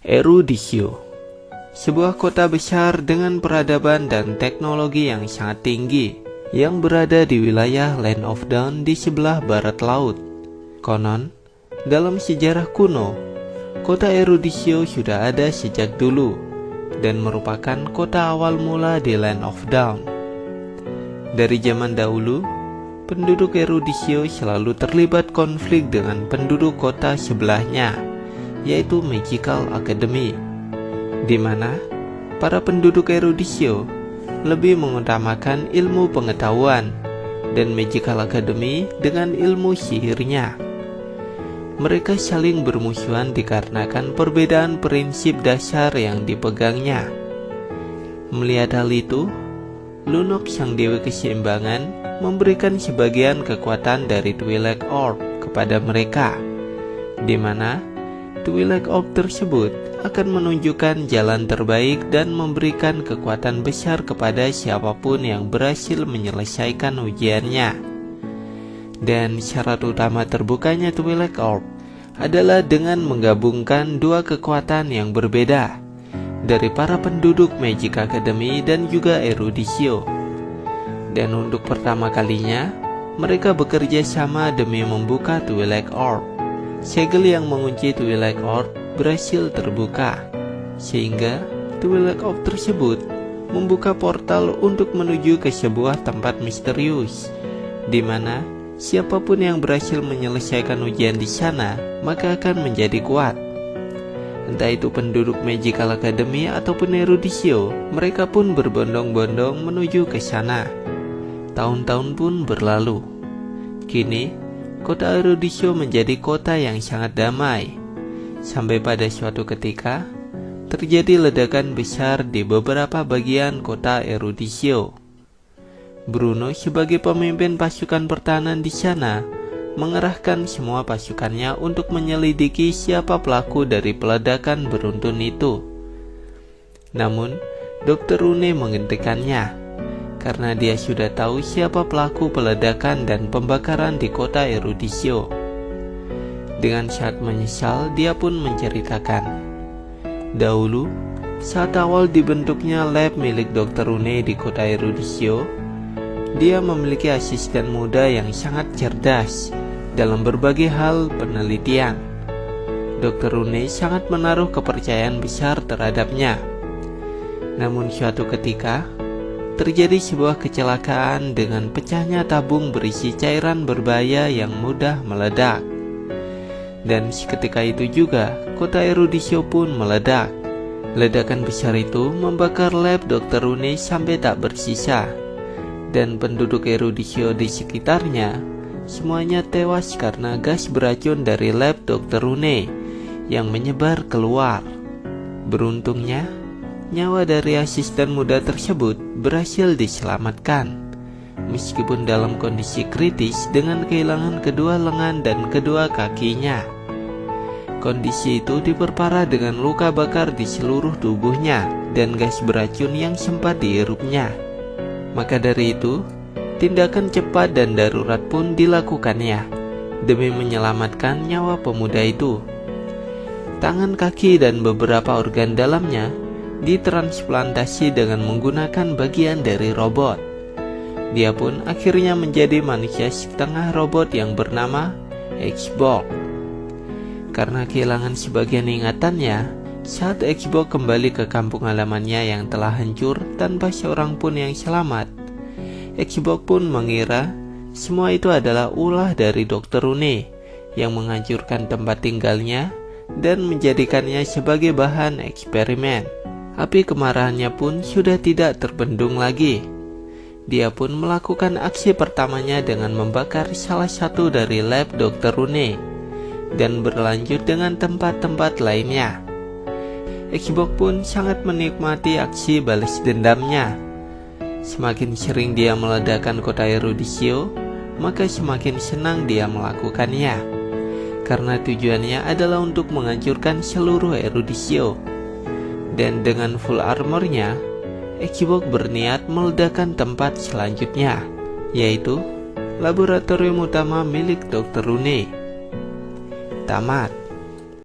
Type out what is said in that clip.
Eruditio, sebuah kota besar dengan peradaban dan teknologi yang sangat tinggi, yang berada di wilayah Land of Dawn di sebelah barat laut. Konon, dalam sejarah kuno, kota Eruditio sudah ada sejak dulu, dan merupakan kota awal mula di Land of Dawn. Dari zaman dahulu, penduduk Eruditio selalu terlibat konflik dengan penduduk kota sebelahnya, yaitu Magical Academy, di mana para penduduk Eruditio lebih mengutamakan ilmu pengetahuan dan Magical Academy dengan ilmu sihirnya. Mereka saling bermusuhan dikarenakan perbedaan prinsip dasar yang dipegangnya. Melihat hal itu, Lunok, sang dewi keseimbangan, memberikan sebagian kekuatan dari Twi'lek Orb kepada mereka, di mana Twi'lek Orb tersebut akan menunjukkan jalan terbaik dan memberikan kekuatan besar kepada siapapun yang berhasil menyelesaikan ujiannya. Dan syarat utama terbukanya Twi'lek Orb adalah dengan menggabungkan dua kekuatan yang berbeda dari para penduduk Magic Academy dan juga Eruditio. Dan untuk pertama kalinya, mereka bekerja sama demi membuka Twi'lek Orb. Segel yang mengunci Twi'lek Orb berhasil terbuka, sehingga Twi'lek Orb tersebut membuka portal untuk menuju ke sebuah tempat misterius, di mana siapapun yang berhasil menyelesaikan ujian di sana maka akan menjadi kuat. Entah itu penduduk Magical Academy ataupun Eruditio, mereka pun berbondong-bondong menuju ke sana. Tahun-tahun pun berlalu. Kini, kota Eruditio menjadi kota yang sangat damai. Sampai pada suatu ketika, terjadi ledakan besar di beberapa bagian kota Eruditio. Bruno sebagai pemimpin pasukan pertahanan di sana mengerahkan semua pasukannya untuk menyelidiki siapa pelaku dari peledakan beruntun itu. Namun, Dr. Rune menghentikannya karena dia sudah tahu siapa pelaku peledakan dan pembakaran di kota Eruditio. Dengan sangat menyesal, dia pun menceritakan, dahulu, saat awal dibentuknya lab milik Dr. Rune di kota Eruditio, dia memiliki asisten muda yang sangat cerdas dalam berbagai hal penelitian. Dr. Rune sangat menaruh kepercayaan besar terhadapnya. Namun suatu ketika, terjadi sebuah kecelakaan dengan pecahnya tabung berisi cairan berbahaya yang mudah meledak. Dan seketika itu juga, kota Eruditio pun meledak. Ledakan besar itu membakar lab Dr. Rune sampai tak bersisa. Dan penduduk Eruditio di sekitarnya semuanya tewas karena gas beracun dari lab Dr. Rune yang menyebar keluar. Beruntungnya, nyawa dari asisten muda tersebut berhasil diselamatkan, meskipun dalam kondisi kritis dengan kehilangan kedua lengan dan kedua kakinya. Kondisi itu diperparah dengan luka bakar di seluruh tubuhnya dan gas beracun yang sempat dihirupnya. Maka dari itu, tindakan cepat dan darurat pun dilakukannya demi menyelamatkan nyawa pemuda itu. Tangan, kaki, dan beberapa organ dalamnya ditransplantasi dengan menggunakan bagian dari robot. Dia pun akhirnya menjadi manusia setengah robot yang bernama Xbox. Karena kehilangan sebagian ingatannya, saat Xbox kembali ke kampung halamannya yang telah hancur tanpa seorang pun yang selamat, Xbox pun mengira semua itu adalah ulah dari Dr. Rune yang menghancurkan tempat tinggalnya dan menjadikannya sebagai bahan eksperimen. Api kemarahannya pun sudah tidak terbendung lagi. Dia pun melakukan aksi pertamanya dengan membakar salah satu dari lab Dr. Rune dan berlanjut dengan tempat-tempat lainnya. Xbox pun sangat menikmati aksi balas dendamnya. Semakin sering dia meledakkan kota Eruditio, maka semakin senang dia melakukannya, karena tujuannya adalah untuk menghancurkan seluruh Eruditio. Dan dengan full armornya, Xbox berniat meledakkan tempat selanjutnya, yaitu laboratorium utama milik Dr. Rune. Tamat.